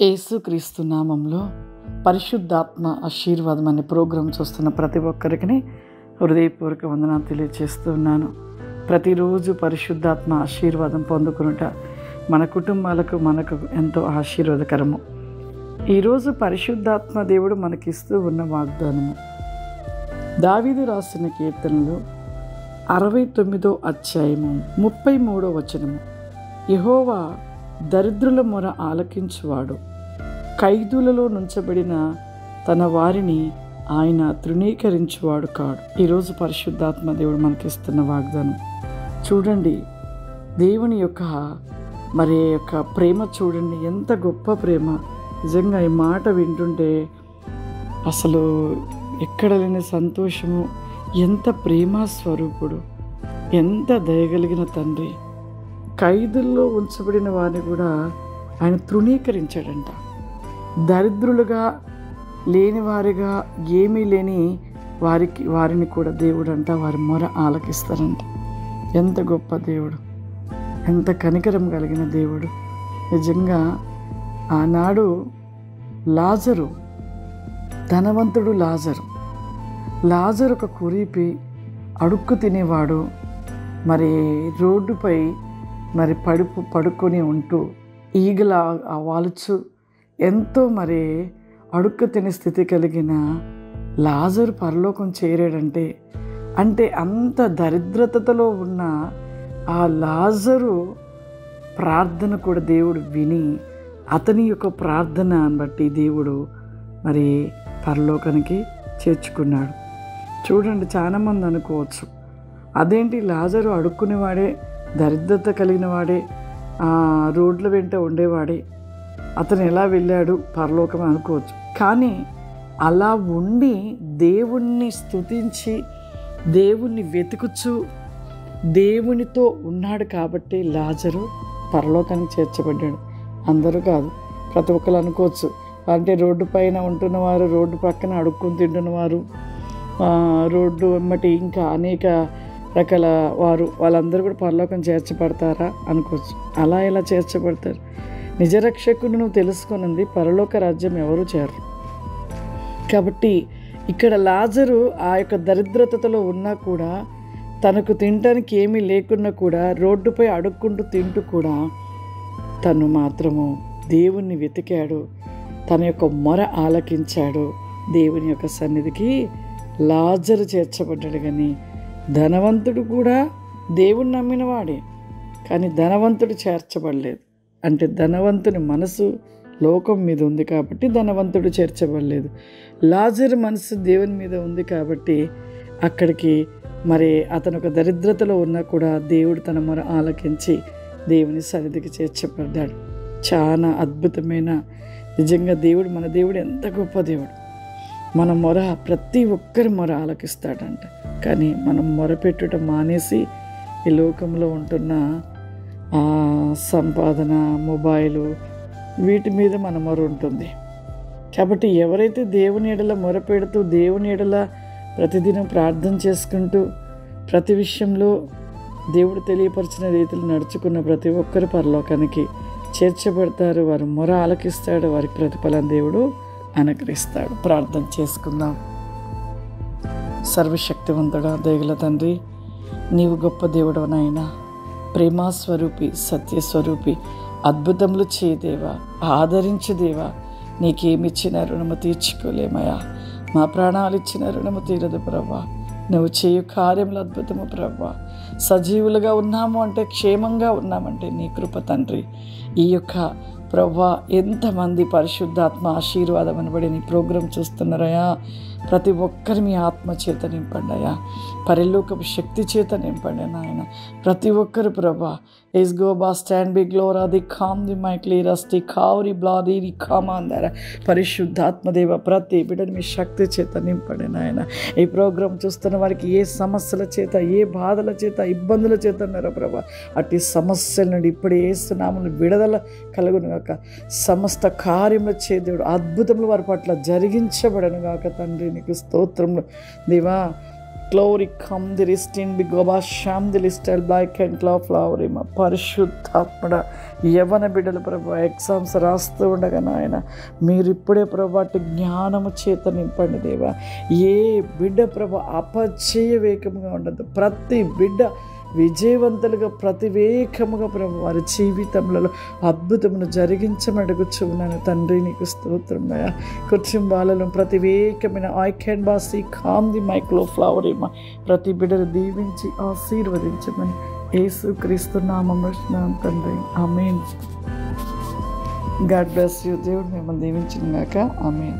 యేసుక్రీస్తు నామంలో పరిశుద్ధాత్మ ఆశీర్వాదం అనే ప్రోగ్రాం చూస్తున్న ప్రతి ఒక్కరికి హృదయపూర్వక వందనాలు తెలియజేస్తున్నాను. ప్రతిరోజు పరిశుద్ధాత్మ ఆశీర్వాదం పొందుకునుట మన కుటుంబాలకు మనకు ఎంతో ఆశీర్వాదకరము. ఈరోజు పరిశుద్ధాత్మ దేవుడు మనకిస్తూ ఉన్న వాగ్దానము దావీదు రాసిన కీర్తనలు 69వ అధ్యాయము 33వ వచనము. యెహోవా దరిద్రుల మొర ఆలకించువాడు, ఖైదులలో నుంచబడిన తన వారిని ఆయన తృణీకరించువాడు కాడు. ఈరోజు పరిశుద్ధాత్మ దేవుడు మనకిస్తున్న వాగ్దానం చూడండి. దేవుని యొక్క ప్రేమ చూడండి, ఎంత గొప్ప ప్రేమ. నిజంగా ఈ మాట వింటుంటే అసలు ఎక్కడ లేని సంతోషము. ఎంత ప్రేమ స్వరూపుడు, ఎంత దయగలిగిన తండ్రి. ఖైదుల్లో ఉంచబడిన వారిని కూడా ఆయన తృణీకరించాడంట. దరిద్రులుగా లేనివారిగా ఏమీ లేని వారిని కూడా దేవుడు అంట వారి మొర ఆలకిస్తారంట. ఎంత గొప్ప దేవుడు, ఎంత కనికరం కలిగిన దేవుడు. నిజంగా ఆనాడు లాజరు, ధనవంతుడు లాజరు ఒక కురీపి, అడుక్కు తినేవాడు. మరి రోడ్డుపై పడుకొని ఉంటూ ఈగల వాలుచు ఎంతో అడుక్కు తినే స్థితి కలిగిన లాజరు పరలోకం చేరాడంటే అంటే అంత దరిద్రతలో ఉన్న ఆ లాజరు ప్రార్థన కూడా దేవుడు విని అతని యొక్క ప్రార్థన బట్టి దేవుడు పరలోకానికి చేర్చుకున్నాడు. చూడండి, చాలామంది అనుకోవచ్చు, అదేంటి లాజరు అడుక్కునేవాడే, దరిద్రత కలిగిన వాడే, రోడ్ల వెంట ఉండేవాడే, అతను ఎలా వెళ్ళాడు పరలోకం అనుకోవచ్చు. కానీ అలా ఉండి దేవుణ్ణి స్తుతించి దేవుణ్ణి వెతుకుచు దేవునితో ఉన్నాడు కాబట్టి లాజరు పరలోకానికి చేర్చబడ్డాడు. అందరూ కాదు, ప్రతి ఒక్కరు అనుకోవచ్చు, అంటే రోడ్డు పైన ఉంటున్నవారు, రోడ్డు పక్కన అడుక్కొని తింటున్నవారు, రోడ్డు వెంబటి ఇంకా అనేక రకాల వాళ్ళందరూ కూడా పరలోకం చేర్చబడతారా అనుకోవచ్చు. అలా ఎలా చేర్చబడతారు? నిజరక్షకుడు నువ్వు తెలుసుకున్నది పరలోక రాజ్యం ఎవరు చేరరు. కాబట్టి ఇక్కడ లాజరు ఆ యొక్క దరిద్రతలో ఉన్నా కూడా, తనకు తినడానికి ఏమీ లేకున్నా కూడా, రోడ్డుపై అడుక్కుంటూ తింటూ కూడా తను మాత్రము దేవుణ్ణి వెతికాడు, తన యొక్క మొర ఆలకించాడు. దేవుని యొక్క సన్నిధికి లాజరు చేర్చబడ్డాడు. కానీ ధనవంతుడు కూడా దేవుణ్ణి నమ్మినవాడే, కానీ ధనవంతుడు చేర్చబడలేదు. అంటే ధనవంతుని మనసు లోకం మీద ఉంది కాబట్టి ధనవంతుడు చేర్చబడలేదు. లాజరు మనసు దేవుని మీద ఉంది కాబట్టి అక్కడికి అతను ఒక దరిద్రతలో ఉన్నా కూడా దేవుడు తన మొర ఆలకించి దేవుని సన్నిధికి చేర్చబడ్డాడు. చాలా అద్భుతమైన, నిజంగా మన దేవుడు ఎంత గొప్ప దేవుడు. మన మొర ప్రతి ఒక్కరి మొర ఆలకిస్తాడంట. కానీ మనం మొరపెట్టుట మానేసి ఈ లోకంలో ఉంటున్న సంపాదన, మొబైలు, వీటి మీద మన మొర ఉంటుంది. కాబట్టి ఎవరైతే దేవుని ఎడల మొరపెడుతూ దేవుని ఎడల ప్రతిదినం ప్రార్థన చేసుకుంటూ ప్రతి విషయంలో దేవుడు తెలియపరిచిన రీతిలో నడుచుకున్న ప్రతి ఒక్కరు పరలోకానికి చేర్చబడతారు. వారు మొర ఆలకిస్తాడు, వారికి ప్రతిఫలం దేవుడు అనుగ్రహిస్తాడు. ప్రార్థన చేసుకుందాం. సర్వశక్తివంతుడా, దయగల తండ్రి, నీవు గొప్ప దేవుడు నాయనా, ప్రేమాస్వరూపి, సత్యస్వరూపి, అద్భుతములు చేయదేవా, ఆదరించు దేవా. నీకేమిచ్చిన రుణము తీర్చుకోలేమయా. మా ప్రాణాలు ఇచ్చిన రుణము తీరదు ప్రభా. నువ్వు చేయు కార్యములు అద్భుతము ప్రభా. సజీవులుగా ఉన్నాము అంటే, క్షేమంగా ఉన్నామంటే నీ కృప తండ్రి. ఈ యొక్క ప్రభా ఎంతమంది పరిశుద్ధాత్మ ఆశీర్వాదం అనబడి నీ ప్రోగ్రాం చూస్తున్నారయా, ప్రతి ఒక్కరి మీ ఆత్మ చేత నింపండియా, పరిలోకపు శక్తి చేత నింపండి నాయన. ప్రతి ఒక్కరు ప్రభా ఎస్ గో బా స్టాండ్ బి గ్లోరా ది కామ్ ది మై క్లియరస్ ది కావరి బ్లాది ది కామాందర. పరిశుద్ధాత్మదేవ ప్రతి బిడ్డని మీ శక్తి చేత నింపండి నాయన. ఈ ప్రోగ్రాం చూస్తున్న వారికి ఏ సమస్యల చేత, ఏ బాధల చేత, ఇబ్బందుల చేత ఉన్నారో ప్రభా, అట్టి సమస్యల నుండి ఇప్పుడు ఏసునామమున విడుదల కలుగును గాక. సమస్త కార్యములు చే దేవుడు అద్భుతములు వారి పట్ల జరిగించబడను గాక తండ్రి. నీకు స్తోత్రములు దేవా. glory come the restin bigoba sham the listel black and cloud flower ma పరిశుద్ధాత్మడ యవన బిడ్డల ప్రభు ఎగ్జామ్స్ రాస్తూ ఉండగా నాయన మీరు ఇప్పుడే ప్రభు అటు జ్ఞానము చేత నింపండి దేవా. ఏ బిడ్డ ప్రభు అపజయ వేగముగా ఉండదు, ప్రతి బిడ్డ విజయవంతులుగా ప్రతివేకముగా ప్రభు వారి జీవితంలో అద్భుతమును జరిగించమడుగుచున్నాను తండ్రి. నీకు స్తోత్రమయ్యా. కుటుంబాలలో ప్రతివేకమైన ఐ కెన్ బాసీ కామ్ ది మైక్లో ఫ్లవర్ ఏమా ప్రతి బిడ్డను దీవించి ఆశీర్వదించమని యేసుక్రీస్తు నామములో తండ్రి. ఆమేన్. God bless you. దేవుడు మిమ్మల్ని దీవించును గాక. ఆమేన్.